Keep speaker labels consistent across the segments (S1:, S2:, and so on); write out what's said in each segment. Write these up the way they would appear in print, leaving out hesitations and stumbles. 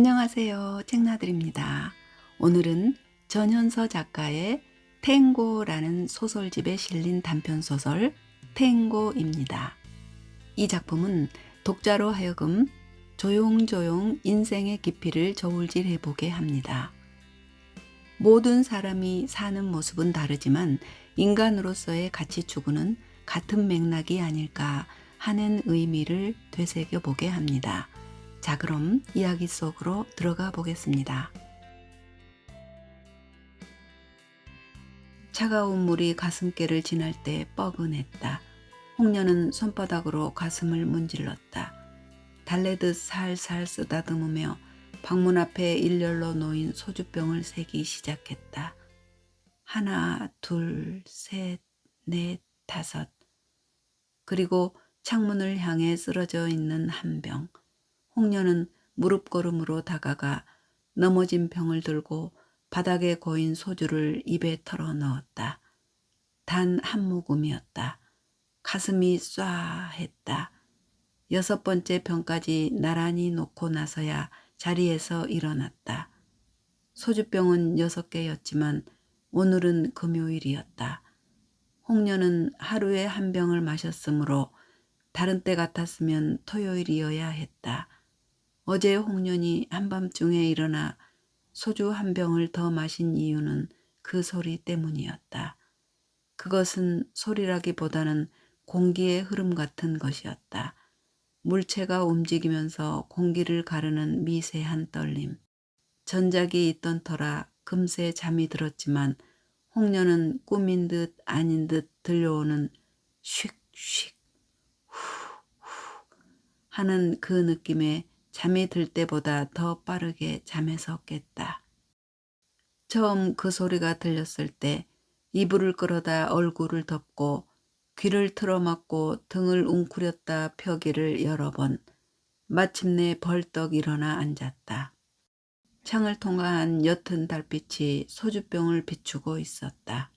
S1: 안녕하세요. 책나들입니다. 오늘은 전현서 작가의 탱고라는 소설집에 실린 단편소설 탱고입니다. 이 작품은 독자로 하여금 조용조용 인생의 깊이를 저울질해 보게 합니다. 모든 사람이 사는 모습은 다르지만 인간으로서의 가치 추구는 같은 맥락이 아닐까 하는 의미를 되새겨 보게 합니다. 자, 그럼 이야기 속으로 들어가 보겠습니다. 차가운 물이 가슴께를 지날 때 뻐근했다. 홍련은 손바닥으로 가슴을 문질렀다. 달래듯 살살 쓰다듬으며 방문 앞에 일렬로 놓인 소주병을 세기 시작했다. 하나, 둘, 셋, 넷, 다섯. 그리고 창문을 향해 쓰러져 있는 한 병. 홍련은 무릎걸음으로 다가가 넘어진 병을 들고 바닥에 고인 소주를 입에 털어 넣었다. 단 한 모금이었다. 가슴이 쏴 했다. 6번째 병까지 나란히 놓고 나서야 자리에서 일어났다. 소주병은 6개였지만 오늘은 금요일이었다. 홍련은 하루에 한 병을 마셨으므로 다른 때 같았으면 토요일이어야 했다. 어제 홍련이 한밤중에 일어나 소주 한 병을 더 마신 이유는 그 소리 때문이었다. 그것은 소리라기보다는 공기의 흐름 같은 것이었다. 물체가 움직이면서 공기를 가르는 미세한 떨림. 전작이 있던 터라 금세 잠이 들었지만 홍련은 꿈인 듯 아닌 듯 들려오는 슉슉 후 하는 그 느낌에 잠이 들 때보다 더 빠르게 잠에서 깼다. 처음 그 소리가 들렸을 때 이불을 끌어다 얼굴을 덮고 귀를 틀어막고 등을 웅크렸다 펴기를 여러 번. 마침내 벌떡 일어나 앉았다. 창을 통한 옅은 달빛이 소주병을 비추고 있었다.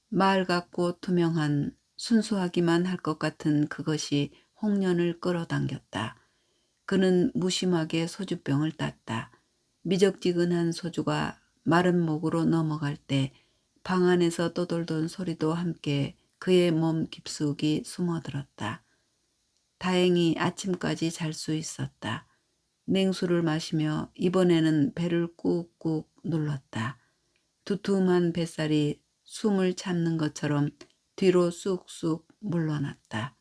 S1: 말 같고 투명한 순수하기만 할 것 같은 그것이 홍련을 끌어당겼다. 그는 무심하게 소주병을 땄다. 미적지근한 소주가 마른 목으로 넘어갈 때 방 안에서 떠돌던 소리도 함께 그의 몸 깊숙이 숨어들었다. 다행히 아침까지 잘 수 있었다. 냉수를 마시며 이번에는 배를 꾹꾹 눌렀다. 두툼한 뱃살이 숨을 참는 것처럼 뒤로 쑥쑥 물러났다.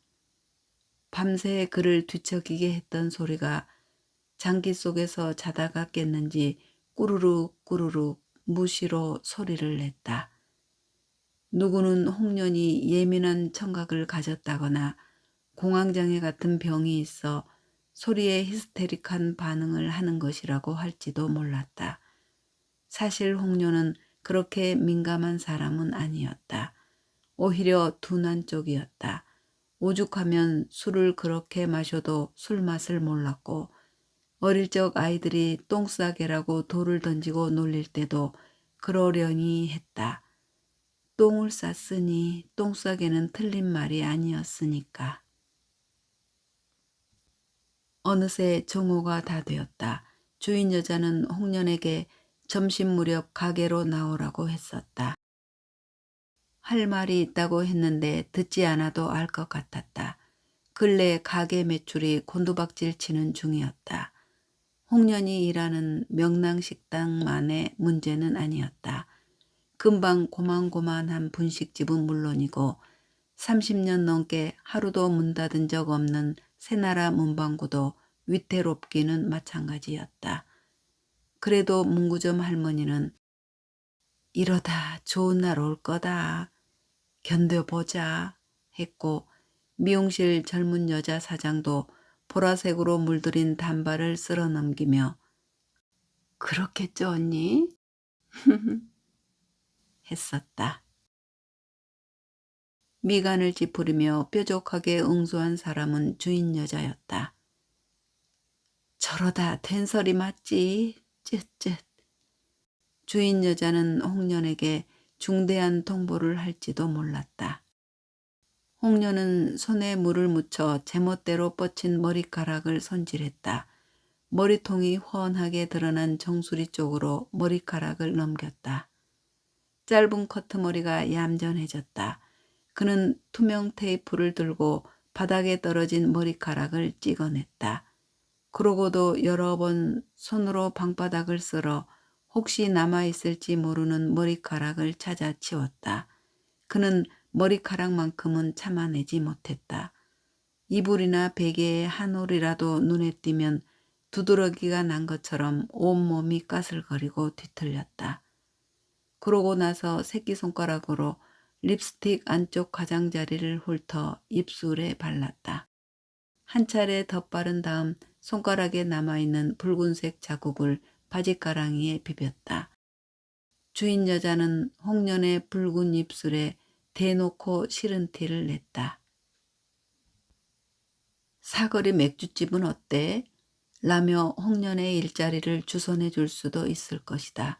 S1: 밤새 그를 뒤척이게 했던 소리가 장기 속에서 자다가 깼는지 꾸르륵 꾸르륵 무시로 소리를 냈다. 누구는 홍련이 예민한 청각을 가졌다거나 공황장애 같은 병이 있어 소리에 히스테릭한 반응을 하는 것이라고 할지도 몰랐다. 사실 홍련은 그렇게 민감한 사람은 아니었다. 오히려 둔한 쪽이었다. 오죽하면 술을 그렇게 마셔도 술맛을 몰랐고 어릴 적 아이들이 똥싸개라고 돌을 던지고 놀릴 때도 그러려니 했다. 똥을 쌌으니 똥싸개는 틀린 말이 아니었으니까. 어느새 정오가 다 되었다. 주인 여자는 홍련에게 점심 무렵 가게로 나오라고 했었다. 할 말이 있다고 했는데 듣지 않아도 알 것 같았다. 근래 가게 매출이 곤두박질 치는 중이었다. 홍련이 일하는 명랑식당만의 문제는 아니었다. 금방 고만고만한 분식집은 물론이고 30년 넘게 하루도 문 닫은 적 없는 새나라 문방구도 위태롭기는 마찬가지였다. 그래도 문구점 할머니는 이러다 좋은 날 올 거다. 견뎌보자 했고 미용실 젊은 여자 사장도 보라색으로 물들인 단발을 쓸어 넘기며 그렇겠죠 언니? 했었다. 미간을 찌푸리며 뾰족하게 응수한 사람은 주인 여자였다. 저러다 된설이 맞지? 쯧쯧. 주인 여자는 홍련에게 중대한 통보를 할지도 몰랐다. 홍련은 손에 물을 묻혀 제멋대로 뻗친 머리카락을 손질했다. 머리통이 훤하게 드러난 정수리 쪽으로 머리카락을 넘겼다. 짧은 커트머리가 얌전해졌다. 그는 투명 테이프를 들고 바닥에 떨어진 머리카락을 찍어냈다. 그러고도 여러 번 손으로 방바닥을 쓸어 혹시 남아있을지 모르는 머리카락을 찾아 치웠다. 그는 머리카락만큼은 참아내지 못했다. 이불이나 베개에 한 올이라도 눈에 띄면 두드러기가 난 것처럼 온몸이 까슬거리고 뒤틀렸다. 그러고 나서 새끼손가락으로 립스틱 안쪽 가장자리를 훑어 입술에 발랐다. 한 차례 덧바른 다음 손가락에 남아있는 붉은색 자국을 바지가랑이에 비볐다. 주인 여자는 홍련의 붉은 입술에 대놓고 싫은 티를 냈다. 사거리 맥주집은 어때? 라며 홍련의 일자리를 주선해 줄 수도 있을 것이다.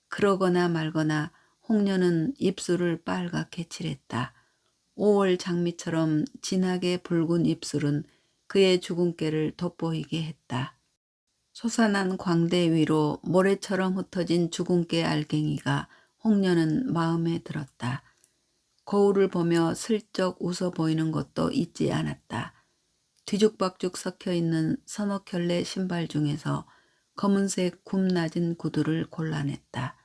S1: 그러거나 말거나 홍련은 입술을 빨갛게 칠했다. 5월 장미처럼 진하게 붉은 입술은 그의 주근깨를 돋보이게 했다. 솟아난 광대 위로 모래처럼 흩어진 주근깨 알갱이가 홍련은 마음에 들었다. 거울을 보며 슬쩍 웃어 보이는 것도 잊지 않았다. 뒤죽박죽 섞여있는 서너 켤레 신발 중에서 검은색 굽 낮은 구두를 골라냈다.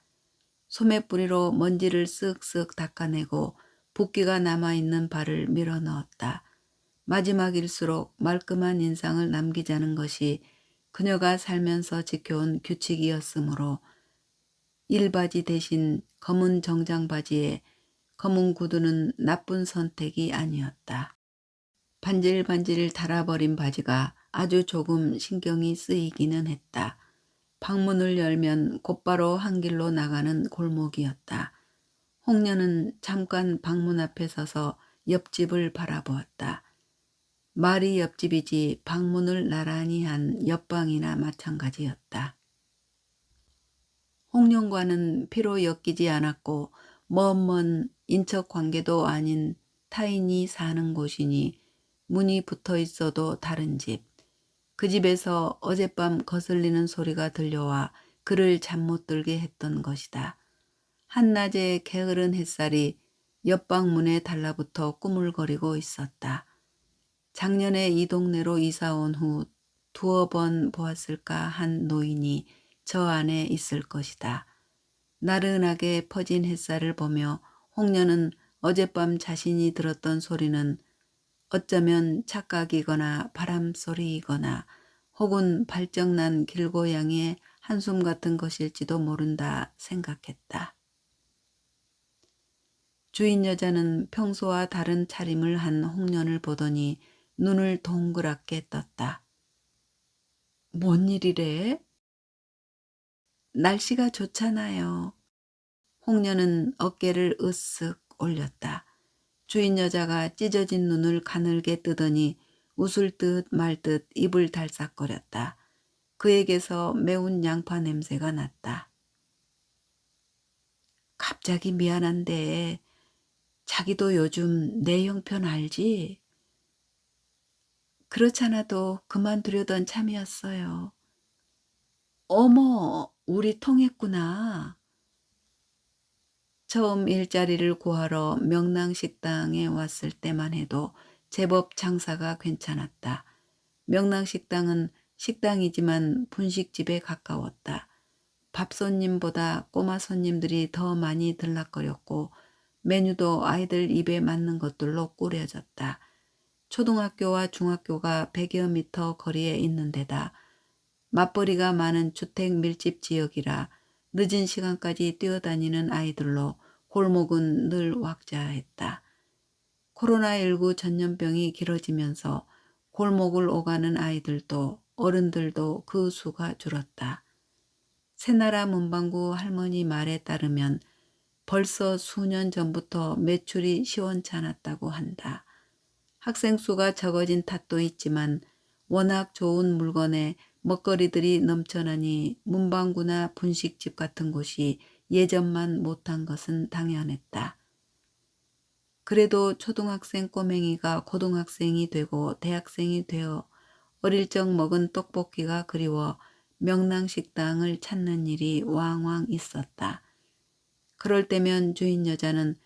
S1: 소매뿌리로 먼지를 쓱쓱 닦아내고 붓기가 남아있는 발을 밀어 넣었다. 마지막일수록 말끔한 인상을 남기자는 것이 그녀가 살면서 지켜온 규칙이었으므로 일바지 대신 검은 정장바지에 검은 구두는 나쁜 선택이 아니었다. 반질반질 달아버린 바지가 아주 조금 신경이 쓰이기는 했다. 방문을 열면 곧바로 한 길로 나가는 골목이었다. 홍련은 잠깐 방문 앞에 서서 옆집을 바라보았다. 말이 옆집이지 방문을 나란히 한 옆방이나 마찬가지였다. 홍련과는 피로 엮이지 않았고 먼 인척 관계도 아닌 타인이 사는 곳이니 문이 붙어 있어도 다른 집. 그 집에서 어젯밤 거슬리는 소리가 들려와 그를 잠 못 들게 했던 것이다. 한낮에 게으른 햇살이 옆방 문에 달라붙어 꾸물거리고 있었다. 작년에 이 동네로 이사 온 후 두어 번 보았을까 한 노인이 저 안에 있을 것이다. 나른하게 퍼진 햇살을 보며 홍련은 어젯밤 자신이 들었던 소리는 어쩌면 착각이거나 바람소리이거나 혹은 발정난 길고양이의 한숨 같은 것일지도 모른다 생각했다. 주인 여자는 평소와 다른 차림을 한 홍련을 보더니 눈을 동그랗게 떴다. 뭔 일이래? 날씨가 좋잖아요. 홍련은 어깨를 으쓱 올렸다. 주인 여자가 찢어진 눈을 가늘게 뜨더니 웃을 듯 말 듯 입을 달싹거렸다. 그에게서 매운 양파 냄새가 났다. 갑자기 미안한데 자기도 요즘 내 형편 알지? 그렇잖아도 그만두려던 참이었어요. 어머, 우리 통했구나. 처음 일자리를 구하러 명랑식당에 왔을 때만 해도 제법 장사가 괜찮았다. 명랑식당은 식당이지만 분식집에 가까웠다. 밥 손님보다 꼬마 손님들이 더 많이 들락거렸고 메뉴도 아이들 입에 맞는 것들로 꾸려졌다. 초등학교와 중학교가 100여 미터 거리에 있는 데다 맞벌이가 많은 주택 밀집 지역이라 늦은 시간까지 뛰어다니는 아이들로 골목은 늘 왁자했다. 코로나19 전염병이 길어지면서 골목을 오가는 아이들도 어른들도 그 수가 줄었다. 새나라 문방구 할머니 말에 따르면 벌써 수년 전부터 매출이 시원찮았다고 한다. 학생 수가 적어진 탓도 있지만 워낙 좋은 물건에 먹거리들이 넘쳐나니 문방구나 분식집 같은 곳이 예전만 못한 것은 당연했다. 그래도 초등학생 꼬맹이가 고등학생이 되고 대학생이 되어 어릴 적 먹은 떡볶이가 그리워 명랑식당을 찾는 일이 왕왕 있었다. 그럴 때면 주인 여자는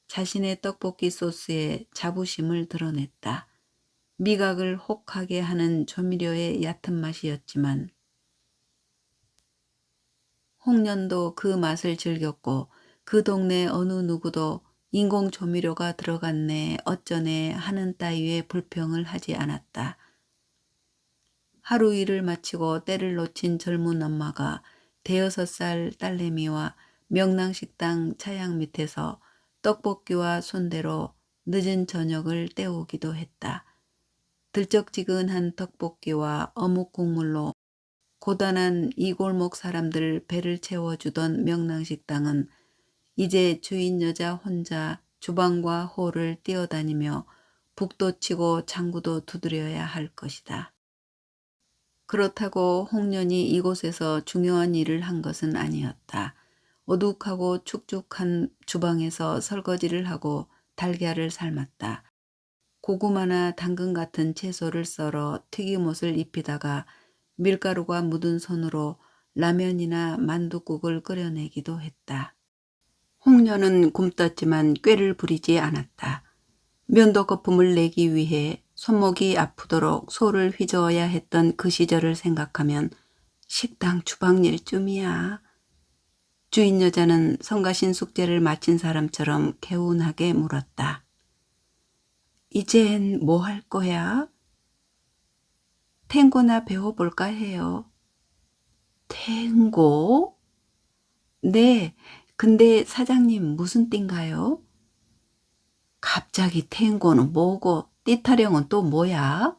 S1: 자신의 떡볶이 소스에 자부심을 드러냈다. 미각을 혹하게 하는 조미료의 얕은 맛이었지만 홍련도 그 맛을 즐겼고 그 동네 어느 누구도 인공 조미료가 들어갔네 어쩌네 하는 따위의 불평을 하지 않았다. 하루 일을 마치고 때를 놓친 젊은 엄마가 대여섯 살 딸내미와 명랑식당 차양 밑에서 떡볶이와 순대로 늦은 저녁을 때우기도 했다. 들쩍지근한 떡볶이와 어묵 국물로 고단한 이 골목 사람들 배를 채워주던 명랑식당은 이제 주인 여자 혼자 주방과 홀을 뛰어다니며 북도 치고 장구도 두드려야 할 것이다. 그렇다고 홍련이 이곳에서 중요한 일을 한 것은 아니었다. 어둑하고 축축한 주방에서 설거지를 하고 달걀을 삶았다. 고구마나 당근 같은 채소를 썰어 튀김옷을 입히다가 밀가루가 묻은 손으로 라면이나 만둣국을 끓여내기도 했다. 홍련은 굶떴지만 꾀를 부리지 않았다. 면도 거품을 내기 위해 손목이 아프도록 소를 휘저어야 했던 그 시절을 생각하면 식당 주방일쯤이야. 주인 여자는 성가신 숙제를 마친 사람처럼 개운하게 물었다. 이젠 뭐 할 거야? 탱고나 배워볼까 해요. 탱고? 네, 근데 사장님 무슨 띠인가요? 갑자기 탱고는 뭐고 띠타령은 또 뭐야?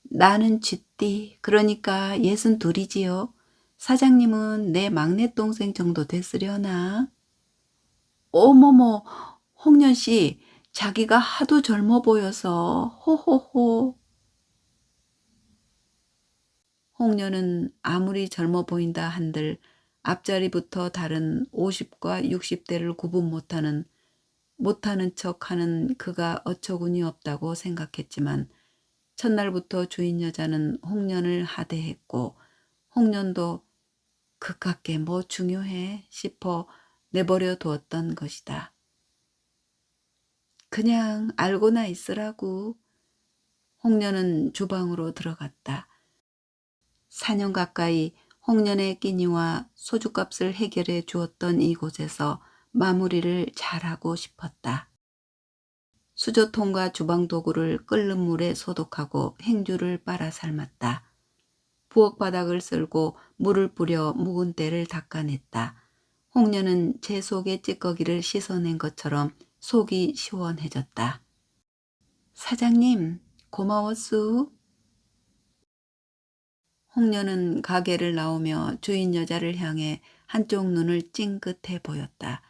S1: 나는 쥐띠, 그러니까 62이지요. 사장님은 내 막내 동생 정도 됐으려나? 어머머, 홍련 씨, 자기가 하도 젊어 보여서 호호호. 홍련은 아무리 젊어 보인다 한들 앞자리부터 다른 50과 60대를 구분 못하는 척하는 그가 어처구니 없다고 생각했지만 첫날부터 주인 여자는 홍련을 하대했고 홍련도 그깟게 뭐 중요해 싶어 내버려 두었던 것이다. 그냥 알고나 있으라고. 홍련은 주방으로 들어갔다. 4년 가까이 홍련의 끼니와 소주값을 해결해 주었던 이곳에서 마무리를 잘하고 싶었다. 수저통과 주방도구를 끓는 물에 소독하고 행주를 빨아 삶았다. 부엌바닥을 쓸고 물을 뿌려 묵은 때를 닦아냈다. 홍련은 제 속의 찌꺼기를 씻어낸 것처럼 속이 시원해졌다. 사장님, 고마웠수. 홍련은 가게를 나오며 주인 여자를 향해 한쪽 눈을 찡긋해 보였다.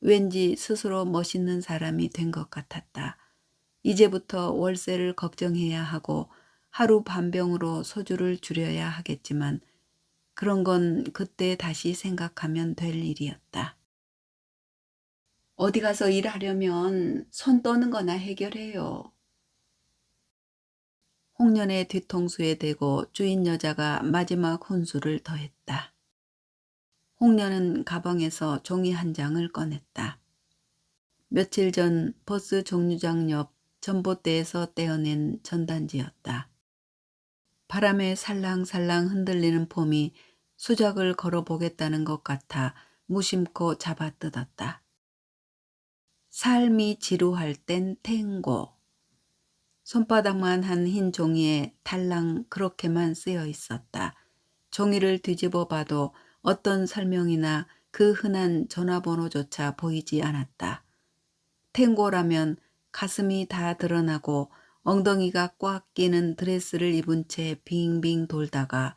S1: 왠지 스스로 멋있는 사람이 된 것 같았다. 이제부터 월세를 걱정해야 하고 하루 반병으로 소주를 줄여야 하겠지만 그런 건 그때 다시 생각하면 될 일이었다. 어디 가서 일하려면 손 떠는 거나 해결해요. 홍련의 뒤통수에 대고 주인 여자가 마지막 혼수를 더했다. 홍련은 가방에서 종이 한 장을 꺼냈다. 며칠 전 버스 정류장 옆 전봇대에서 떼어낸 전단지였다. 바람에 살랑살랑 흔들리는 폼이 수작을 걸어보겠다는 것 같아 무심코 잡아뜯었다. 삶이 지루할 땐 탱고. 손바닥만 한 흰 종이에 달랑 그렇게만 쓰여 있었다. 종이를 뒤집어 봐도 어떤 설명이나 그 흔한 전화번호조차 보이지 않았다. 탱고라면 가슴이 다 드러나고 엉덩이가 꽉 끼는 드레스를 입은 채 빙빙 돌다가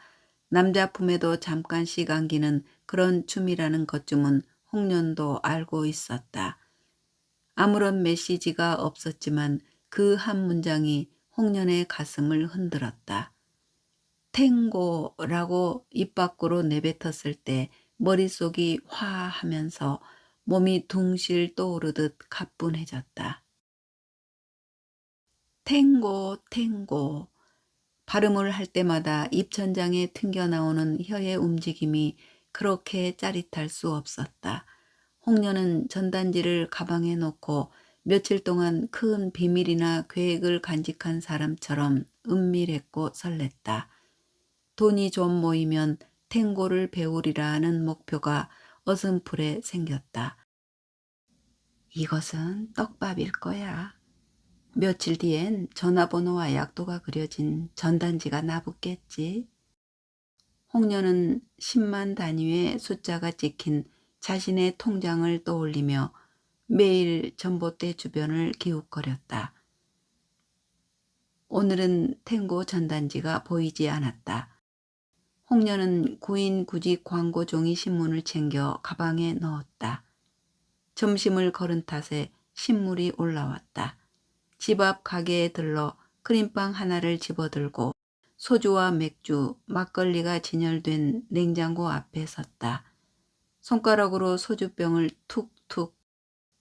S1: 남자 품에도 잠깐씩 안기는 그런 춤이라는 것쯤은 홍련도 알고 있었다. 아무런 메시지가 없었지만 그 한 문장이 홍련의 가슴을 흔들었다. 탱고라고 입 밖으로 내뱉었을 때 머릿속이 화하면서 몸이 둥실 떠오르듯 가뿐해졌다. 탱고, 탱고. 발음을 할 때마다 입천장에 튕겨나오는 혀의 움직임이 그렇게 짜릿할 수 없었다. 홍련은 전단지를 가방에 넣고 며칠 동안 큰 비밀이나 계획을 간직한 사람처럼 은밀했고 설렜다. 돈이 좀 모이면 탱고를 배우리라는 목표가 어슴풀에 생겼다. 이것은 떡밥일 거야. 며칠 뒤엔 전화번호와 약도가 그려진 전단지가 나붙겠지. 홍련은 10만 단위의 숫자가 찍힌 자신의 통장을 떠올리며 매일 전봇대 주변을 기웃거렸다. 오늘은 탱고 전단지가 보이지 않았다. 홍련은 구인 구직 광고 종이 신문을 챙겨 가방에 넣었다. 점심을 거른 탓에 신물이 올라왔다. 집 앞 가게에 들러 크림빵 하나를 집어들고 소주와 맥주, 막걸리가 진열된 냉장고 앞에 섰다. 손가락으로 소주병을 툭툭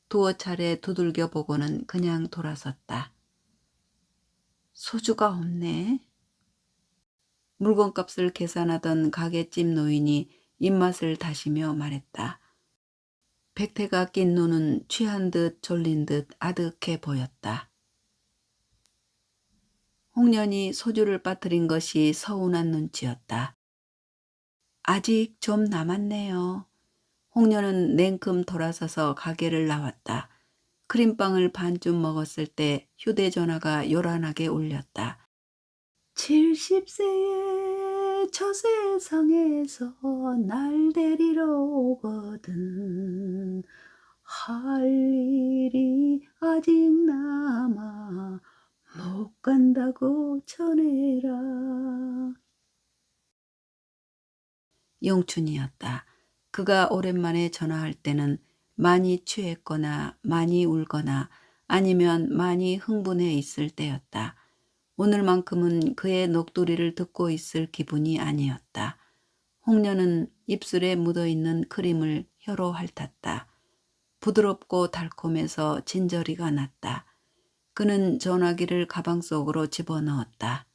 S1: 두어 차례 두들겨 보고는 그냥 돌아섰다. 소주가 없네. 물건값을 계산하던 가게집 노인이 입맛을 다시며 말했다. 백태가 낀 눈은 취한 듯 졸린 듯 아득해 보였다. 홍련이 소주를 빠뜨린 것이 서운한 눈치였다. 아직 좀 남았네요. 홍련은 냉큼 돌아서서 가게를 나왔다. 크림빵을 반쯤 먹었을 때 휴대전화가 요란하게 울렸다. 70세의 저 세상에서 날 데리러 오거든. 할 일이 아직 남아 못 간다고 전해라. 영춘이었다. 그가 오랜만에 전화할 때는 많이 취했거나 많이 울거나 아니면 많이 흥분해 있을 때였다. 오늘만큼은 그의 녹두리를 듣고 있을 기분이 아니었다. 홍련은 입술에 묻어있는 크림을 혀로 핥았다. 부드럽고 달콤해서 진저리가 났다. 그는 전화기를 가방 속으로 집어넣었다.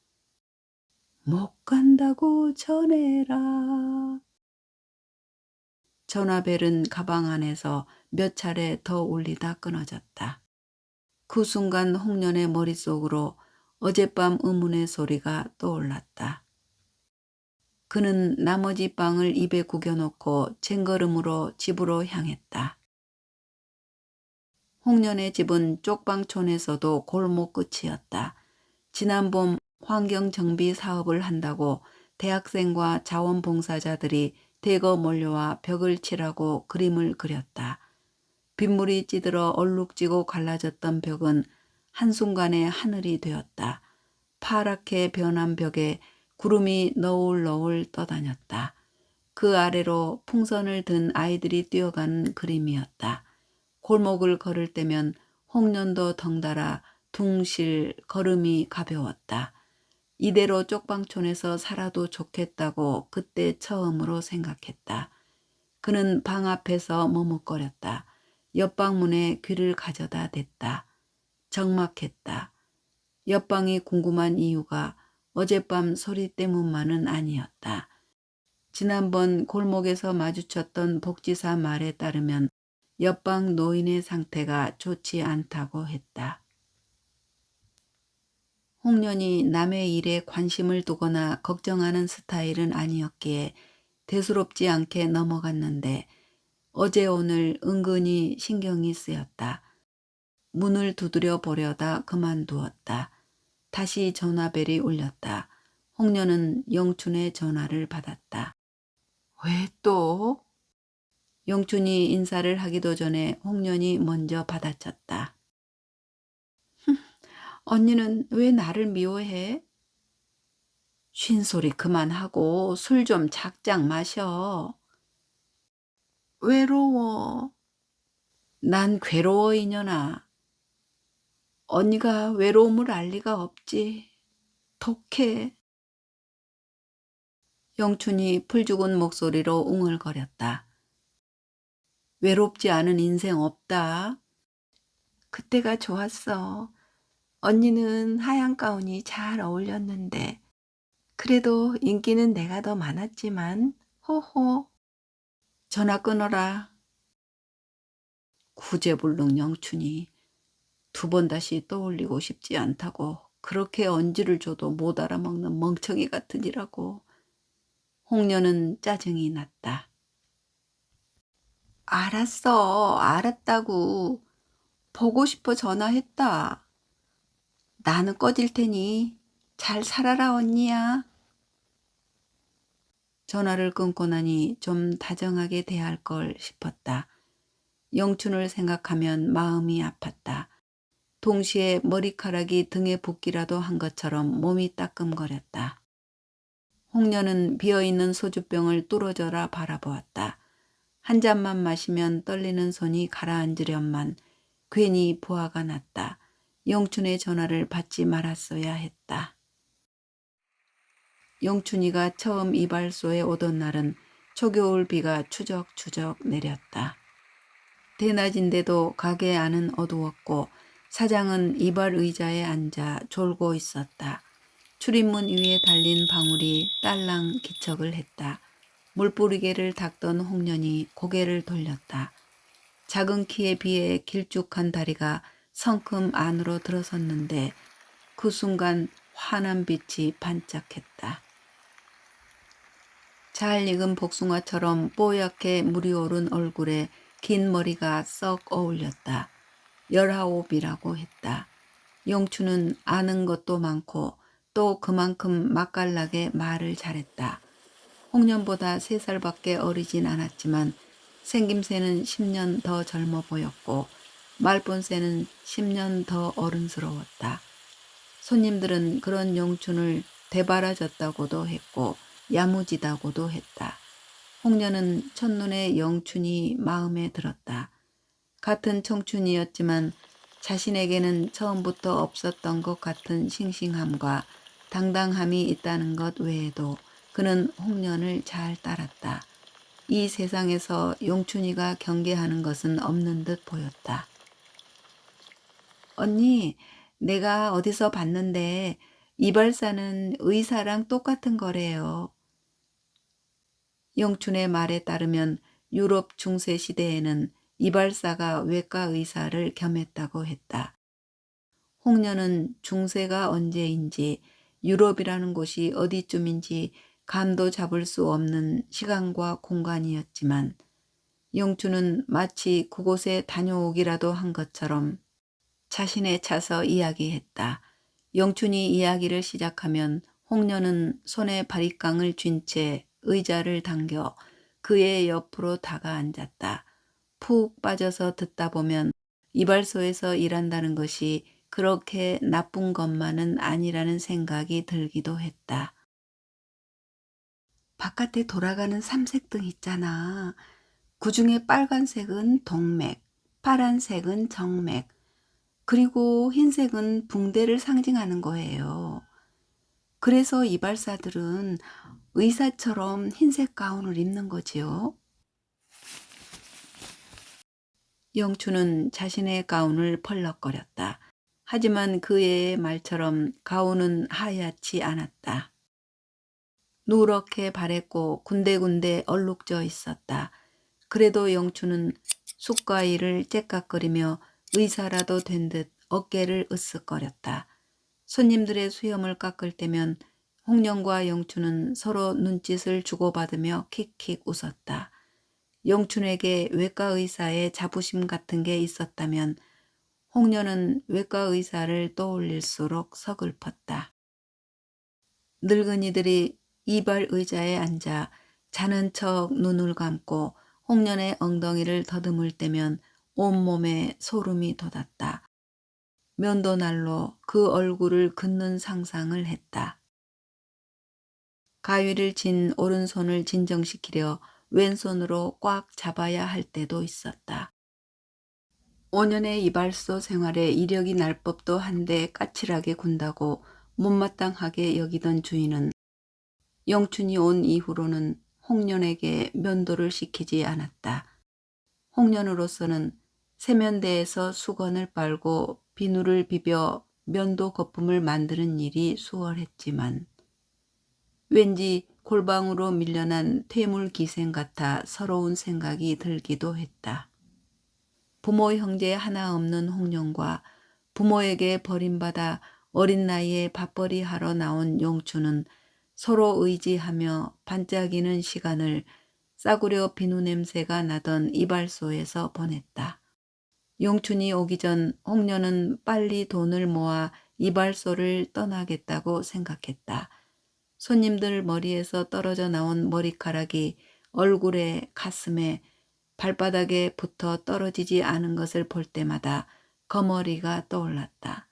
S1: 못 간다고 전해라. 전화벨은 가방 안에서 몇 차례 더 울리다 끊어졌다. 그 순간 홍련의 머릿속으로 어젯밤 의문의 소리가 떠올랐다. 그는 나머지 빵을 입에 구겨놓고 쟁걸음으로 집으로 향했다. 홍련의 집은 쪽방촌에서도 골목 끝이었다. 지난 봄 환경정비 사업을 한다고 대학생과 자원봉사자들이 대거 몰려와 벽을 칠하고 그림을 그렸다. 빗물이 찌들어 얼룩지고 갈라졌던 벽은 한순간에 하늘이 되었다. 파랗게 변한 벽에 구름이 너울너울 떠다녔다. 그 아래로 풍선을 든 아이들이 뛰어가는 그림이었다. 골목을 걸을 때면 홍련도 덩달아 둥실 걸음이 가벼웠다. 이대로 쪽방촌에서 살아도 좋겠다고 그때 처음으로 생각했다. 그는 방 앞에서 머뭇거렸다. 옆방문에 귀를 가져다 댔다. 적막했다. 옆방이 궁금한 이유가 어젯밤 소리 때문만은 아니었다. 지난번 골목에서 마주쳤던 복지사 말에 따르면 옆방 노인의 상태가 좋지 않다고 했다. 홍련이 남의 일에 관심을 두거나 걱정하는 스타일은 아니었기에 대수롭지 않게 넘어갔는데 어제 오늘 은근히 신경이 쓰였다. 문을 두드려 보려다 그만두었다. 다시 전화벨이 울렸다. 홍련은 영춘의 전화를 받았다. 왜 또? 영춘이 인사를 하기도 전에 홍련이 먼저 받아쳤다. 언니는 왜 나를 미워해? 쉰소리 그만하고 술 좀 작작 마셔. 외로워. 난 괴로워 이년아. 언니가 외로움을 알 리가 없지. 독해. 영춘이 풀죽은 목소리로 웅얼거렸다. 외롭지 않은 인생 없다. 그때가 좋았어. 언니는 하얀 가운이 잘 어울렸는데 그래도 인기는 내가 더 많았지만, 호호. 전화 끊어라. 구제불능 영춘이 두 번 다시 떠올리고 싶지 않다고 그렇게 언지를 줘도 못 알아먹는 멍청이 같으니라고. 홍련은 짜증이 났다. 알았어, 알았다고. 보고 싶어 전화했다. 나는 꺼질 테니 잘 살아라 언니야. 전화를 끊고 나니 좀 다정하게 대할 걸 싶었다. 영춘을 생각하면 마음이 아팠다. 동시에 머리카락이 등에 붓기라도 한 것처럼 몸이 따끔거렸다. 홍련은 비어있는 소주병을 뚫어져라 바라보았다. 한 잔만 마시면 떨리는 손이 가라앉으련만 괜히 부하가 났다. 영춘의 전화를 받지 말았어야 했다. 영춘이가 처음 이발소에 오던 날은 초겨울 비가 추적추적 내렸다. 대낮인데도 가게 안은 어두웠고 사장은 이발 의자에 앉아 졸고 있었다. 출입문 위에 달린 방울이 딸랑 기척을 했다. 물뿌리개를 닦던 홍련이 고개를 돌렸다. 작은 키에 비해 길쭉한 다리가 성큼 안으로 들어섰는데 그 순간 환한 빛이 반짝했다. 잘 익은 복숭아처럼 뽀얗게 물이 오른 얼굴에 긴 머리가 썩 어울렸다. 19이라고 했다. 영춘은 아는 것도 많고 또 그만큼 맛깔나게 말을 잘했다. 홍련보다 3살밖에 어리진 않았지만 생김새는 10년 더 젊어 보였고 말본새는 10년 더 어른스러웠다. 손님들은 그런 영춘을 대바라졌다고도 했고 야무지다고도 했다. 홍련은 첫눈에 영춘이 마음에 들었다. 같은 청춘이었지만 자신에게는 처음부터 없었던 것 같은 싱싱함과 당당함이 있다는 것 외에도 그는 홍련을 잘 따랐다. 이 세상에서 용춘이가 경계하는 것은 없는 듯 보였다. 언니, 내가 어디서 봤는데 이발사는 의사랑 똑같은 거래요. 영춘의 말에 따르면 유럽 중세 시대에는 이발사가 외과 의사를 겸했다고 했다. 홍련은 중세가 언제인지 유럽이라는 곳이 어디쯤인지 감도 잡을 수 없는 시간과 공간이었지만 영춘은 마치 그곳에 다녀오기라도 한 것처럼 자신에 차서 이야기했다. 영춘이 이야기를 시작하면 홍련은 손에 바리깡을 쥔 채 의자를 당겨 그의 옆으로 다가앉았다. 푹 빠져서 듣다 보면 이발소에서 일한다는 것이 그렇게 나쁜 것만은 아니라는 생각이 들기도 했다. 바깥에 돌아가는 삼색등 있잖아. 그중에 빨간색은 동맥, 파란색은 정맥, 그리고 흰색은 붕대를 상징하는 거예요. 그래서 이발사들은 의사처럼 흰색 가운을 입는 거지요. 영춘은 자신의 가운을 펄럭거렸다. 하지만 그의 말처럼 가운은 하얗지 않았다. 누렇게 바랬고 군데군데 얼룩져 있었다. 그래도 영춘은 숟가위를 째깍거리며 의사라도 된 듯 어깨를 으쓱거렸다. 손님들의 수염을 깎을 때면 홍련과 영춘은 서로 눈짓을 주고받으며 킥킥 웃었다. 영춘에게 외과 의사의 자부심 같은 게 있었다면 홍련은 외과 의사를 떠올릴수록 서글펐다. 늙은이들이 이발 의자에 앉아 자는 척 눈을 감고 홍련의 엉덩이를 더듬을 때면 온몸에 소름이 돋았다. 면도날로 그 얼굴을 긋는 상상을 했다. 가위를 진 오른손을 진정시키려 왼손으로 꽉 잡아야 할 때도 있었다. 5년의 이발소 생활에 이력이 날 법도 한데 까칠하게 군다고 못마땅하게 여기던 주인은 영춘이 온 이후로는 홍련에게 면도를 시키지 않았다. 홍련으로서는 세면대에서 수건을 빨고 비누를 비벼 면도 거품을 만드는 일이 수월했지만 왠지 골방으로 밀려난 퇴물기생 같아 서러운 생각이 들기도 했다. 부모 형제 하나 없는 홍련과 부모에게 버림받아 어린 나이에 밥벌이 하러 나온 용춘은 서로 의지하며 반짝이는 시간을 싸구려 비누 냄새가 나던 이발소에서 보냈다. 용춘이 오기 전 홍련은 빨리 돈을 모아 이발소를 떠나겠다고 생각했다. 손님들 머리에서 떨어져 나온 머리카락이 얼굴에, 가슴에, 발바닥에 붙어 떨어지지 않은 것을 볼 때마다 거머리가 떠올랐다.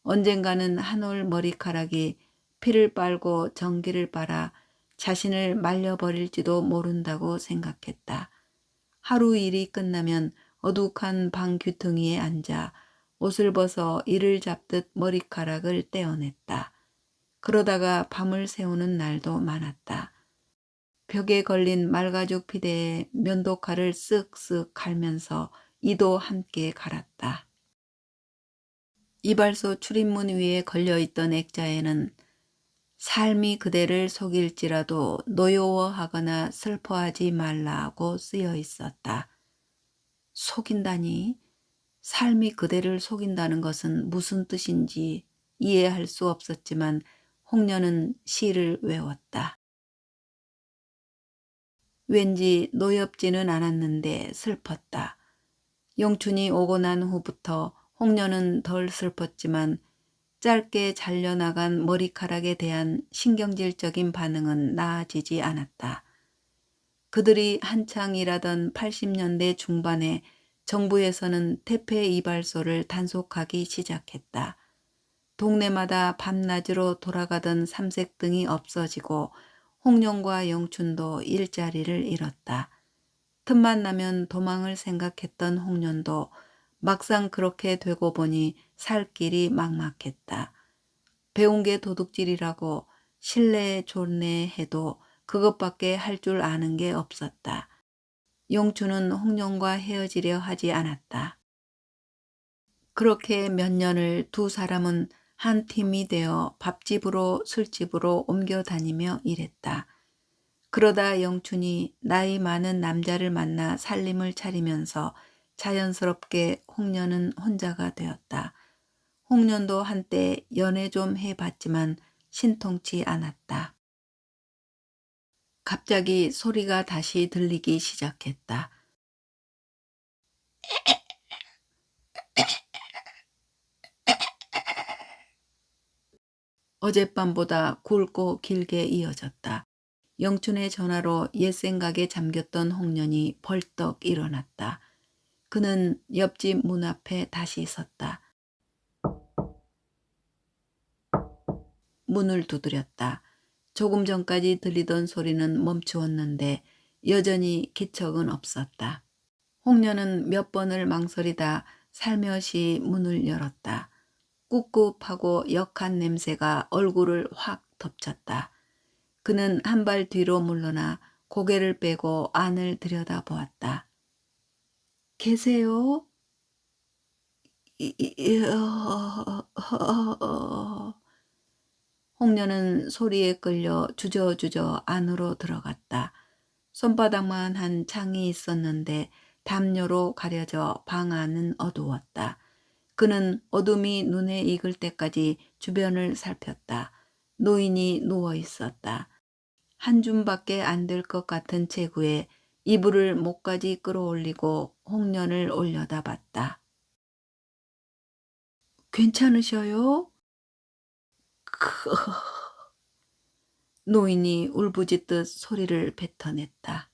S1: 언젠가는 한 올 머리카락이 피를 빨고 전기를 빨아 자신을 말려버릴지도 모른다고 생각했다. 하루 일이 끝나면 어둑한 방 귀퉁이에 앉아 옷을 벗어 이를 잡듯 머리카락을 떼어냈다. 그러다가 밤을 새우는 날도 많았다. 벽에 걸린 말가죽 피대에 면도칼을 쓱쓱 갈면서 이도 함께 갈았다. 이발소 출입문 위에 걸려있던 액자에는 삶이 그대를 속일지라도 노여워하거나 슬퍼하지 말라고 쓰여 있었다. 속인다니? 삶이 그대를 속인다는 것은 무슨 뜻인지 이해할 수 없었지만 홍련은 시를 외웠다. 왠지 노엽지는 않았는데 슬펐다. 용춘이 오고 난 후부터 홍련은 덜 슬펐지만 짧게 잘려나간 머리카락에 대한 신경질적인 반응은 나아지지 않았다. 그들이 한창 일하던 80년대 중반에 정부에서는 태폐 이발소를 단속하기 시작했다. 동네마다 밤낮으로 돌아가던 삼색등이 없어지고 홍련과 영춘도 일자리를 잃었다. 틈만 나면 도망을 생각했던 홍련도 막상 그렇게 되고 보니 살 길이 막막했다. 배운 게 도둑질이라고 실내 존내 해도 그것밖에 할 줄 아는 게 없었다. 용춘은 홍련과 헤어지려 하지 않았다. 그렇게 몇 년을 두 사람은 한 팀이 되어 밥집으로 술집으로 옮겨 다니며 일했다. 그러다 영춘이 나이 많은 남자를 만나 살림을 차리면서 자연스럽게 홍련은 혼자가 되었다. 홍련도 한때 연애 좀 해봤지만 신통치 않았다. 갑자기 소리가 다시 들리기 시작했다. 어젯밤보다 굵고 길게 이어졌다. 영춘의 전화로 옛 생각에 잠겼던 홍련이 벌떡 일어났다. 그는 옆집 문 앞에 다시 섰다. 문을 두드렸다. 조금 전까지 들리던 소리는 멈추었는데 여전히 기척은 없었다. 홍련은 몇 번을 망설이다 살며시 문을 열었다. 꿉꿉하고 역한 냄새가 얼굴을 확 덮쳤다. 그는 한 발 뒤로 물러나 고개를 빼고 안을 들여다보았다. 계세요? 홍련은 소리에 끌려 주저주저 안으로 들어갔다. 손바닥만 한 창이 있었는데 담요로 가려져 방 안은 어두웠다. 그는 어둠이 눈에 익을 때까지 주변을 살폈다. 노인이 누워 있었다. 한 줌밖에 안 될 것 같은 체구에 이불을 목까지 끌어올리고 홍련을 올려다봤다. 괜찮으셔요? 노인이 울부짖듯 소리를 뱉어냈다.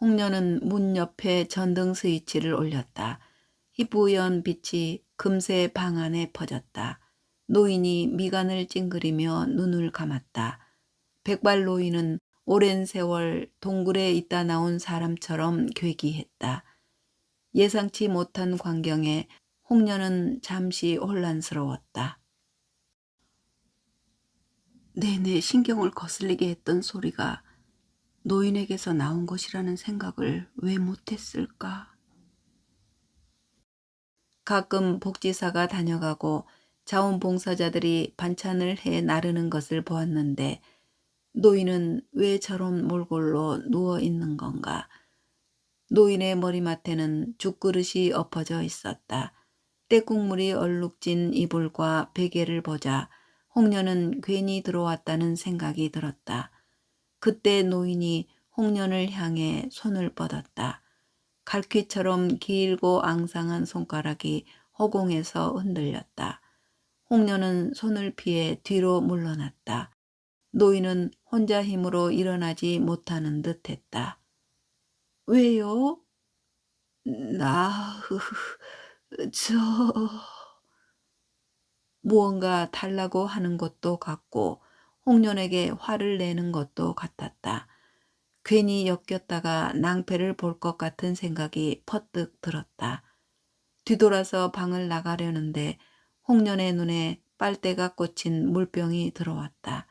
S1: 홍련은 문 옆에 전등 스위치를 올렸다. 희뿌연 빛이 금세 방 안에 퍼졌다. 노인이 미간을 찡그리며 눈을 감았다. 백발 노인은 오랜 세월 동굴에 있다 나온 사람처럼 괴기했다. 예상치 못한 광경에 홍련은 잠시 혼란스러웠다. 내내 신경을 거슬리게 했던 소리가 노인에게서 나온 것이라는 생각을 왜 못했을까? 가끔 복지사가 다녀가고 자원봉사자들이 반찬을 해 나르는 것을 보았는데 노인은 왜 저런 몰골로 누워 있는 건가? 노인의 머리맡에는 죽그릇이 엎어져 있었다. 때국물이 얼룩진 이불과 베개를 보자 홍련은 괜히 들어왔다는 생각이 들었다. 그때 노인이 홍련을 향해 손을 뻗었다. 갈퀴처럼 길고 앙상한 손가락이 허공에서 흔들렸다. 홍련은 손을 피해 뒤로 물러났다. 노인은 혼자 힘으로 일어나지 못하는 듯했다. 왜요? 나, 저... 무언가 달라고 하는 것도 같고 홍련에게 화를 내는 것도 같았다. 괜히 엮였다가 낭패를 볼 것 같은 생각이 퍼뜩 들었다. 뒤돌아서 방을 나가려는데 홍련의 눈에 빨대가 꽂힌 물병이 들어왔다.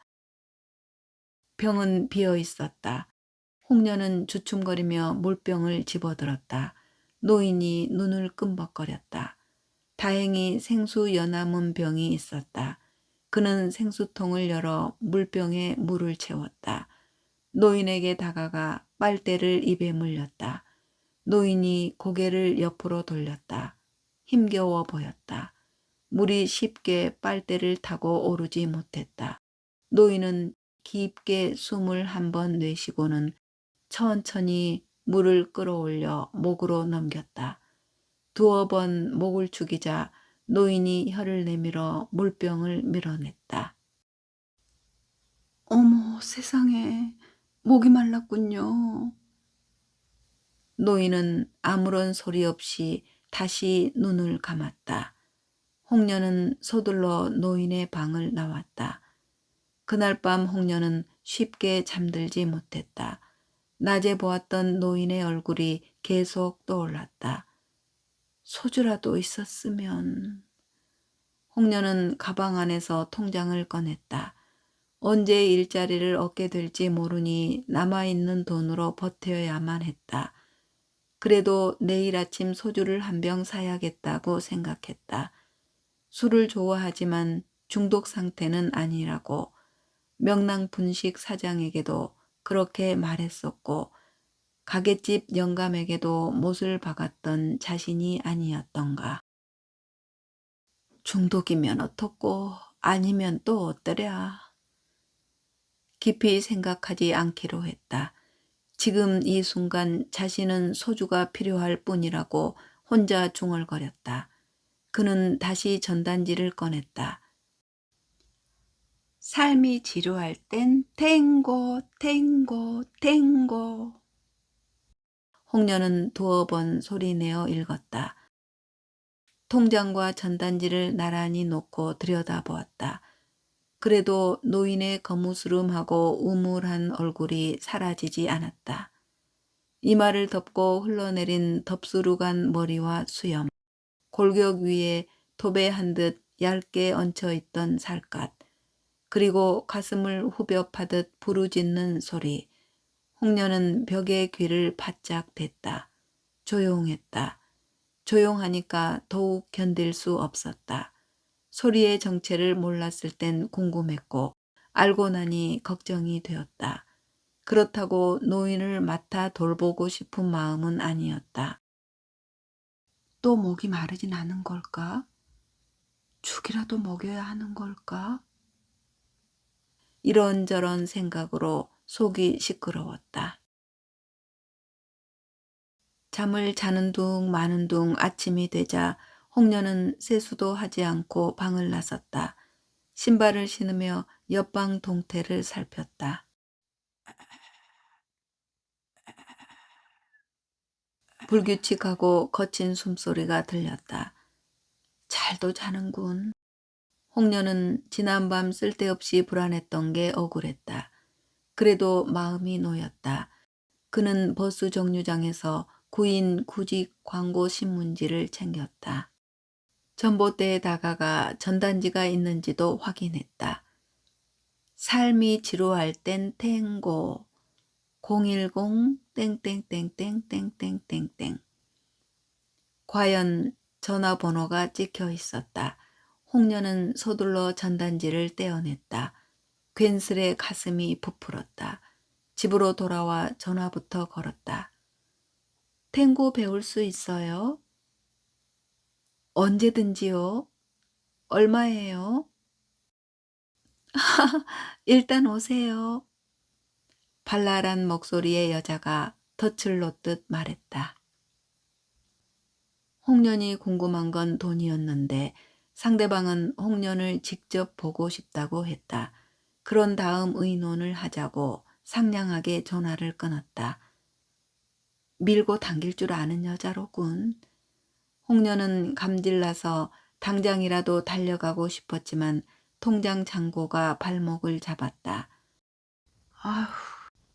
S1: 병은 비어 있었다. 홍련은 주춤거리며 물병을 집어들었다. 노인이 눈을 끔벅거렸다. 다행히 생수 연암은 병이 있었다. 그는 생수통을 열어 물병에 물을 채웠다. 노인에게 다가가 빨대를 입에 물렸다. 노인이 고개를 옆으로 돌렸다. 힘겨워 보였다. 물이 쉽게 빨대를 타고 오르지 못했다. 노인은 깊게 숨을 한 번 내쉬고는 천천히 물을 끌어올려 목으로 넘겼다. 두어 번 목을 죽이자 노인이 혀를 내밀어 물병을 밀어냈다. 어머 세상에, 목이 말랐군요. 노인은 아무런 소리 없이 다시 눈을 감았다. 홍련은 서둘러 노인의 방을 나왔다. 그날 밤 홍련은 쉽게 잠들지 못했다. 낮에 보았던 노인의 얼굴이 계속 떠올랐다. 소주라도 있었으면. 홍련은 가방 안에서 통장을 꺼냈다. 언제 일자리를 얻게 될지 모르니 남아있는 돈으로 버텨야만 했다. 그래도 내일 아침 소주를 한 병 사야겠다고 생각했다. 술을 좋아하지만 중독 상태는 아니라고 명랑분식 사장에게도 그렇게 말했었고 가게집 영감에게도 못을 박았던 자신이 아니었던가. 중독이면 어떻고 아니면 또 어떠랴. 깊이 생각하지 않기로 했다. 지금 이 순간 자신은 소주가 필요할 뿐이라고 혼자 중얼거렸다. 그는 다시 전단지를 꺼냈다. 삶이 지루할 땐 탱고, 탱고, 탱고. 홍련은 두어 번 소리내어 읽었다. 통장과 전단지를 나란히 놓고 들여다보았다. 그래도 노인의 거무스름하고 우물한 얼굴이 사라지지 않았다. 이마를 덮고 흘러내린 덥수룩한 머리와 수염, 골격 위에 도배한 듯 얇게 얹혀있던 살갗, 그리고 가슴을 후벼 파듯 부르짖는 소리. 홍련은 벽에 귀를 바짝 댔다. 조용했다. 조용하니까 더욱 견딜 수 없었다. 소리의 정체를 몰랐을 땐 궁금했고 알고 나니 걱정이 되었다. 그렇다고 노인을 맡아 돌보고 싶은 마음은 아니었다. 또 목이 마르진 않은 걸까? 죽이라도 먹여야 하는 걸까? 이런저런 생각으로 속이 시끄러웠다. 잠을 자는 둥 마는 둥 아침이 되자 홍련은 세수도 하지 않고 방을 나섰다. 신발을 신으며 옆방 동태를 살폈다. 불규칙하고 거친 숨소리가 들렸다. 잘도 자는군. 홍련은 지난밤 쓸데없이 불안했던 게 억울했다. 그래도 마음이 놓였다. 그는 버스 정류장에서 구인 구직 광고 신문지를 챙겼다. 전봇대에 다가가 전단지가 있는지도 확인했다. 삶이 지루할 땐 탱고 010 땡땡땡땡땡땡땡땡. 과연 전화번호가 찍혀 있었다. 홍련은 서둘러 전단지를 떼어냈다. 괜스레 가슴이 부풀었다. 집으로 돌아와 전화부터 걸었다. 탱고 배울 수 있어요? 언제든지요. 얼마예요? 일단 오세요. 발랄한 목소리의 여자가 덫을 놓듯 말했다. 홍련이 궁금한 건 돈이었는데 상대방은 홍련을 직접 보고 싶다고 했다. 그런 다음 의논을 하자고 상냥하게 전화를 끊었다. 밀고 당길 줄 아는 여자로군. 홍련은 감질나서 당장이라도 달려가고 싶었지만 통장 잔고가 발목을 잡았다. 아휴,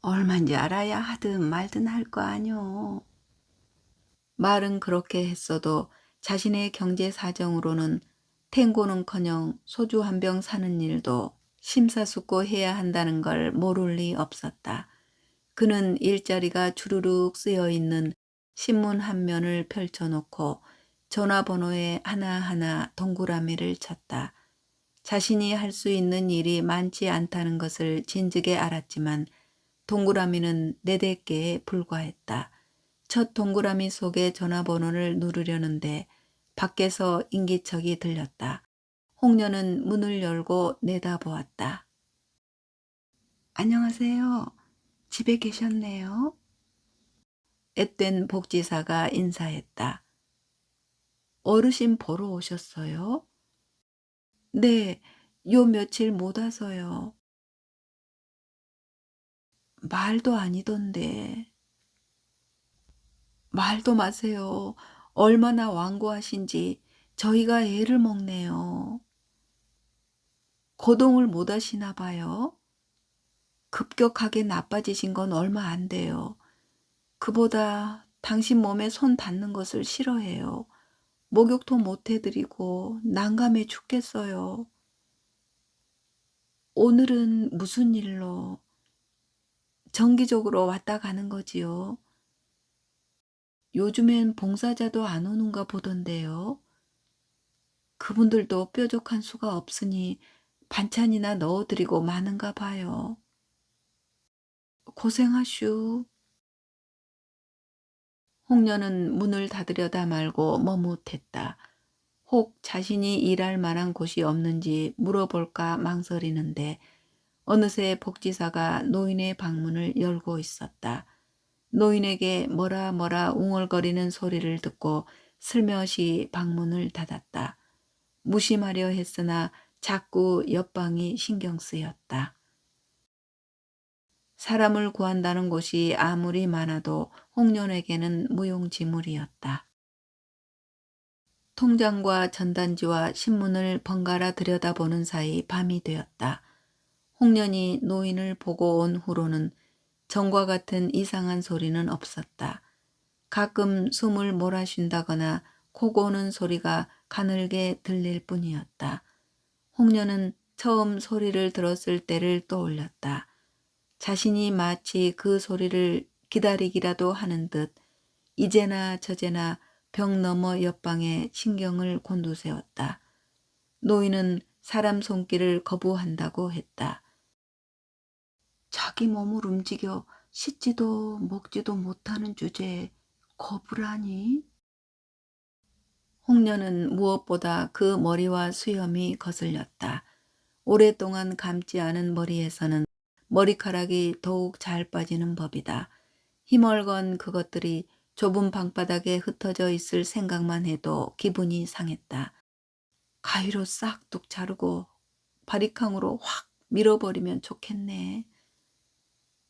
S1: 얼만지 알아야 하든 말든 할 거 아뇨. 말은 그렇게 했어도 자신의 경제 사정으로는 탱고는커녕 소주 한 병 사는 일도 심사숙고해야 한다는 걸 모를 리 없었다. 그는 일자리가 주르륵 쓰여 있는 신문 한 면을 펼쳐놓고 전화번호에 하나하나 동그라미를 쳤다. 자신이 할 수 있는 일이 많지 않다는 것을 진즉에 알았지만 동그라미는 4-5개에 불과했다. 첫 동그라미 속에 전화번호를 누르려는데 밖에서 인기척이 들렸다. 홍련은 문을 열고 내다보았다. 안녕하세요. 집에 계셨네요. 앳된 복지사가 인사했다. 어르신 보러 오셨어요? 네, 요 며칠 못 와서요. 말도 아니던데. 말도 마세요. 얼마나 완고하신지 저희가 애를 먹네요. 거동을 못 하시나 봐요. 급격하게 나빠지신 건 얼마 안 돼요. 그보다 당신 몸에 손 닿는 것을 싫어해요. 목욕도 못 해드리고 난감해 죽겠어요. 오늘은 무슨 일로? 정기적으로 왔다 가는 거지요. 요즘엔 봉사자도 안 오는가 보던데요. 그분들도 뾰족한 수가 없으니 반찬이나 넣어드리고 마는가 봐요. 고생하슈. 홍련은 문을 닫으려다 말고 머뭇했다. 혹 자신이 일할 만한 곳이 없는지 물어볼까 망설이는데 어느새 복지사가 노인의 방문을 열고 있었다. 노인에게 뭐라 뭐라 웅얼거리는 소리를 듣고 슬며시 방문을 닫았다. 무심하려 했으나 자꾸 옆방이 신경 쓰였다. 사람을 구한다는 곳이 아무리 많아도 홍련에게는 무용지물이었다. 통장과 전단지와 신문을 번갈아 들여다보는 사이 밤이 되었다. 홍련이 노인을 보고 온 후로는 전과 같은 이상한 소리는 없었다. 가끔 숨을 몰아쉰다거나 코 고는 소리가 가늘게 들릴 뿐이었다. 홍련은 처음 소리를 들었을 때를 떠올렸다. 자신이 마치 그 소리를 기다리기라도 하는 듯 이제나 저제나 벽 너머 옆방에 신경을 곤두세웠다. 노인은 사람 손길을 거부한다고 했다. 자기 몸을 움직여 씻지도 먹지도 못하는 주제에 거부라니? 홍련은 무엇보다 그 머리와 수염이 거슬렸다. 오랫동안 감지 않은 머리에서는 머리카락이 더욱 잘 빠지는 법이다. 희멀건 그것들이 좁은 방바닥에 흩어져 있을 생각만 해도 기분이 상했다. 가위로 싹둑 자르고 바리캉으로 확 밀어버리면 좋겠네.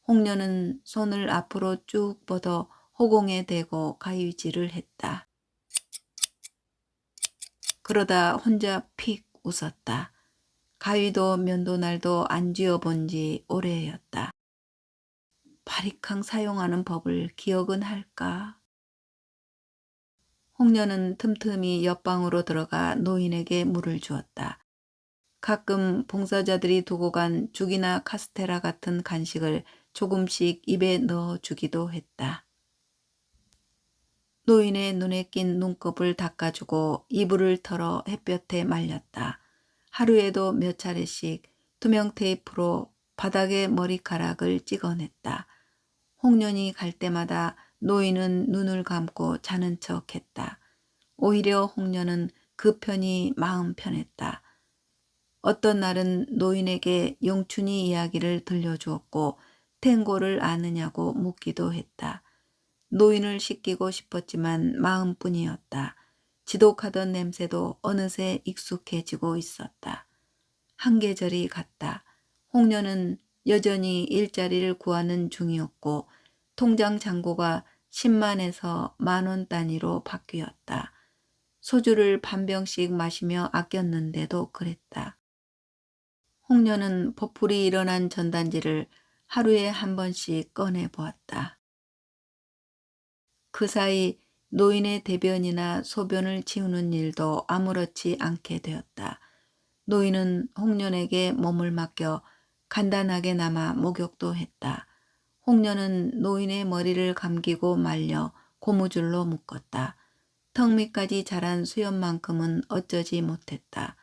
S1: 홍련은 손을 앞으로 쭉 뻗어 허공에 대고 가위질을 했다. 그러다 혼자 픽 웃었다. 가위도 면도날도 안 쥐어본 지 오래였다. 바리캉 사용하는 법을 기억은 할까? 홍련은 틈틈이 옆방으로 들어가 노인에게 물을 주었다. 가끔 봉사자들이 두고 간 죽이나 카스테라 같은 간식을 조금씩 입에 넣어주기도 했다. 노인의 눈에 낀 눈곱을 닦아주고 이불을 털어 햇볕에 말렸다. 하루에도 몇 차례씩 투명 테이프로 바닥에 머리카락을 찍어냈다. 홍련이 갈 때마다 노인은 눈을 감고 자는 척했다. 오히려 홍련은 그 편이 마음 편했다. 어떤 날은 노인에게 영춘이 이야기를 들려주었고 탱고를 아느냐고 묻기도 했다. 노인을 씻기고 싶었지만 마음뿐이었다. 지독하던 냄새도 어느새 익숙해지고 있었다. 한계절이 갔다. 홍련은 여전히 일자리를 구하는 중이었고 통장 잔고가 10만에서 10,000원 단위로 바뀌었다. 소주를 반 병씩 마시며 아꼈는데도 그랬다. 홍련은 보풀이 일어난 전단지를 하루에 한 번씩 꺼내보았다. 그 사이 노인의 대변이나 소변을 치우는 일도 아무렇지 않게 되었다. 노인은 홍련에게 몸을 맡겨 간단하게나마 목욕도 했다. 홍련은 노인의 머리를 감기고 말려 고무줄로 묶었다. 턱 밑까지 자란 수염만큼은 어쩌지 못했다.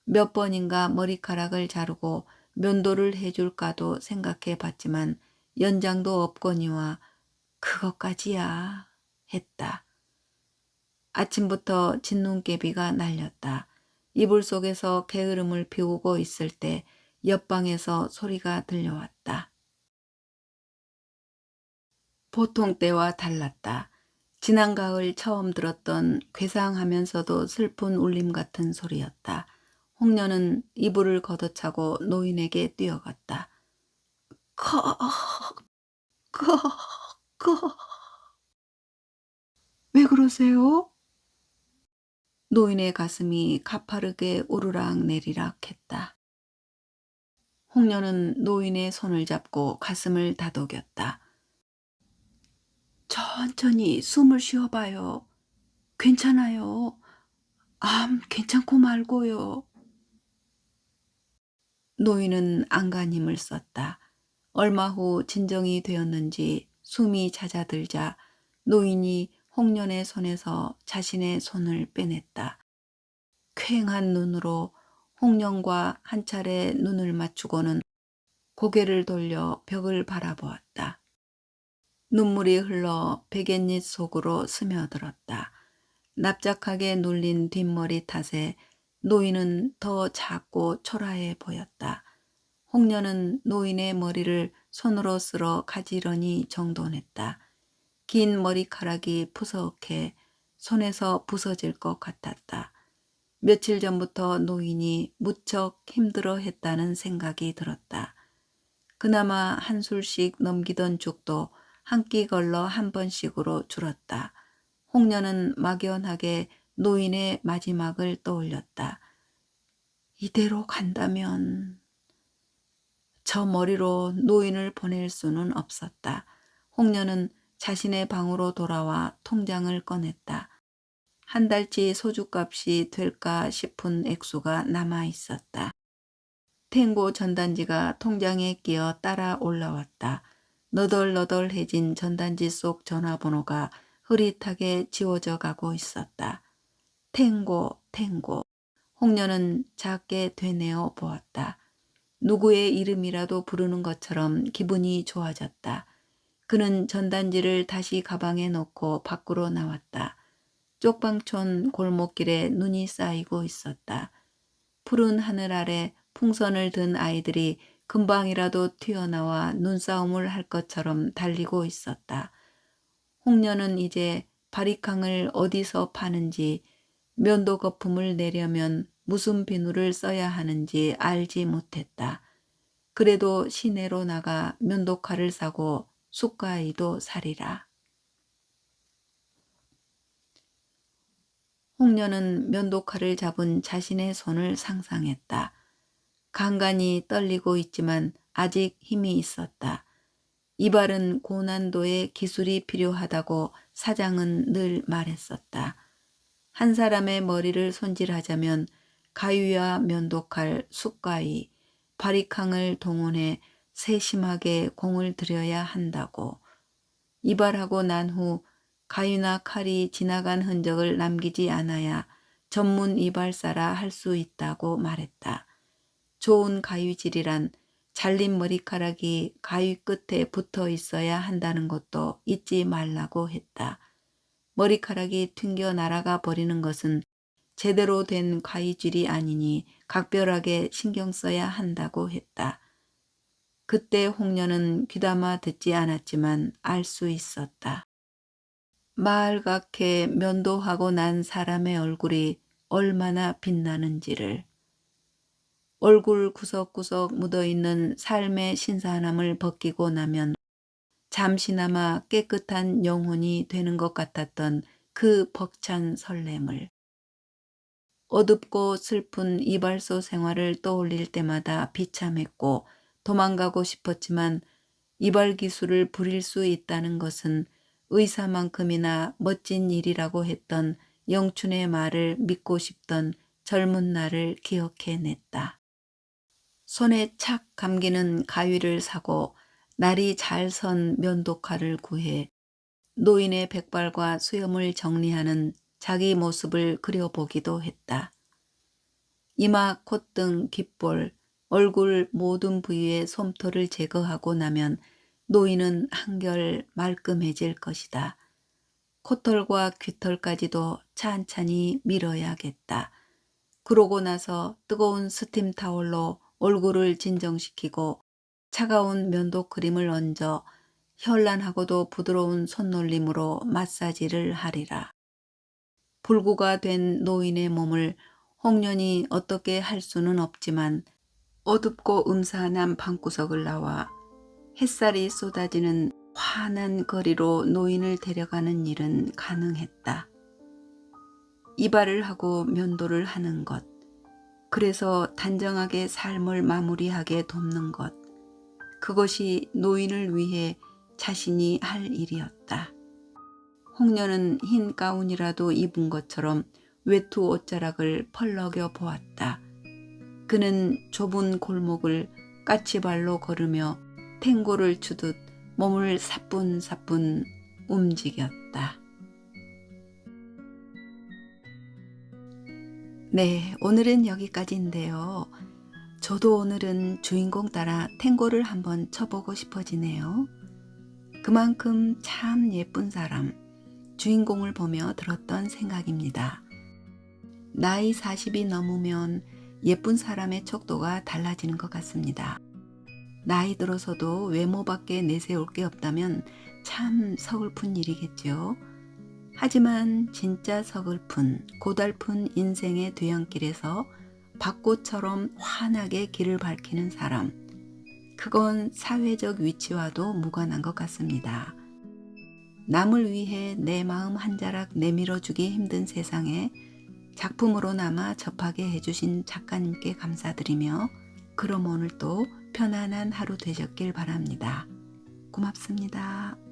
S1: 몇 번인가 머리카락을 자르고 면도를 해줄까도 생각해 봤지만 연장도 없거니와 그것까지야 했다. 아침부터 진눈깨비가 날렸다. 이불 속에서 게으름을 피우고 있을 때 옆방에서 소리가 들려왔다. 보통 때와 달랐다. 지난 가을 처음 들었던 괴상하면서도 슬픈 울림 같은 소리였다. 홍련은 이불을 걷어차고 노인에게 뛰어갔다. 커, 커, 커. 왜 그러세요? 노인의 가슴이 가파르게 오르락 내리락 했다. 홍련은 노인의 손을 잡고 가슴을 다독였다. 천천히 숨을 쉬어봐요. 괜찮아요. 괜찮고 말고요. 노인은 안간 힘을 썼다. 얼마 후 진정이 되었는지 숨이 잦아들자 노인이 홍련의 손에서 자신의 손을 빼냈다. 퀭한 눈으로 홍련과 한 차례 눈을 맞추고는 고개를 돌려 벽을 바라보았다. 눈물이 흘러 베갯잎 속으로 스며들었다. 납작하게 눌린 뒷머리 탓에 노인은 더 작고 초라해 보였다. 홍련은 노인의 머리를 손으로 쓸어 가지런히 정돈했다. 긴 머리카락이 푸석해 손에서 부서질 것 같았다. 며칠 전부터 노인이 무척 힘들어 했다는 생각이 들었다. 그나마 한 술씩 넘기던 죽도 한 끼 걸러 한 번씩으로 줄었다. 홍련은 막연하게 노인의 마지막을 떠올렸다. 이대로 간다면 저 머리로 노인을 보낼 수는 없었다. 홍련은 자신의 방으로 돌아와 통장을 꺼냈다. 한 달치 소주값이 될까 싶은 액수가 남아 있었다. 탱고 전단지가 통장에 끼어 따라 올라왔다. 너덜너덜해진 전단지 속 전화번호가 흐릿하게 지워져 가고 있었다. 탱고, 탱고. 홍련은 작게 되뇌어 보았다. 누구의 이름이라도 부르는 것처럼 기분이 좋아졌다. 그는 전단지를 다시 가방에 넣고 밖으로 나왔다. 쪽방촌 골목길에 눈이 쌓이고 있었다. 푸른 하늘 아래 풍선을 든 아이들이 금방이라도 튀어나와 눈싸움을 할 것처럼 달리고 있었다. 홍련은 이제 바리캉을 어디서 파는지, 면도 거품을 내려면 무슨 비누를 써야 하는지 알지 못했다. 그래도 시내로 나가 면도칼을 사고 숟가위도 사리라. 홍련은 면도칼을 잡은 자신의 손을 상상했다. 간간히 떨리고 있지만 아직 힘이 있었다. 이발은 고난도의 기술이 필요하다고 사장은 늘 말했었다. 한 사람의 머리를 손질하자면 가위와 면도칼, 숟가위, 바리캉을 동원해 세심하게 공을 들여야 한다고. 이발하고 난 후 가위나 칼이 지나간 흔적을 남기지 않아야 전문 이발사라 할 수 있다고 말했다. 좋은 가위질이란 잘린 머리카락이 가위 끝에 붙어 있어야 한다는 것도 잊지 말라고 했다. 머리카락이 튕겨 날아가 버리는 것은 제대로 된 가위질이 아니니 각별하게 신경 써야 한다고 했다. 그때 홍련은 귀담아 듣지 않았지만 알 수 있었다. 마을각해 면도하고 난 사람의 얼굴이 얼마나 빛나는지를. 얼굴 구석구석 묻어있는 삶의 신선함을 벗기고 나면 잠시나마 깨끗한 영혼이 되는 것 같았던 그 벅찬 설렘을. 어둡고 슬픈 이발소 생활을 떠올릴 때마다 비참했고 도망가고 싶었지만 이발 기술을 부릴 수 있다는 것은 의사만큼이나 멋진 일이라고 했던 영춘의 말을 믿고 싶던 젊은 날을 기억해냈다. 손에 착 감기는 가위를 사고 날이 잘 선 면도칼을 구해 노인의 백발과 수염을 정리하는 자기 모습을 그려보기도 했다. 이마, 콧등, 귓볼, 얼굴 모든 부위의 솜털을 제거하고 나면 노인은 한결 말끔해질 것이다. 코털과 귀털까지도 찬찬히 밀어야겠다. 그러고 나서 뜨거운 스팀 타월로 얼굴을 진정시키고 차가운 면도 크림을 얹어 현란하고도 부드러운 손놀림으로 마사지를 하리라. 불구가 된 노인의 몸을 홍련이 어떻게 할 수는 없지만 어둡고 음산한 방구석을 나와 햇살이 쏟아지는 환한 거리로 노인을 데려가는 일은 가능했다. 이발을 하고 면도를 하는 것, 그래서 단정하게 삶을 마무리하게 돕는 것, 그것이 노인을 위해 자신이 할 일이었다. 홍련은 흰 가운이라도 입은 것처럼 외투 옷자락을 펄럭여 보았다. 그는 좁은 골목을 까치발로 걸으며 탱고를 추듯 몸을 사뿐사뿐 움직였다. 네, 오늘은 여기까지인데요. 저도 오늘은 주인공 따라 탱고를 한번 쳐보고 싶어지네요. 그만큼 참 예쁜 사람, 주인공을 보며 들었던 생각입니다. 나이 40이 넘으면 예쁜 사람의 척도가 달라지는 것 같습니다. 나이 들어서도 외모밖에 내세울 게 없다면 참 서글픈 일이겠죠. 하지만 진짜 서글픈 고달픈 인생의 뒤안길에서 벚꽃처럼 환하게 길을 밝히는 사람, 그건 사회적 위치와도 무관한 것 같습니다. 남을 위해 내 마음 한 자락 내밀어주기 힘든 세상에 작품으로 남아 접하게 해주신 작가님께 감사드리며 그럼 오늘도 편안한 하루 되셨길 바랍니다. 고맙습니다.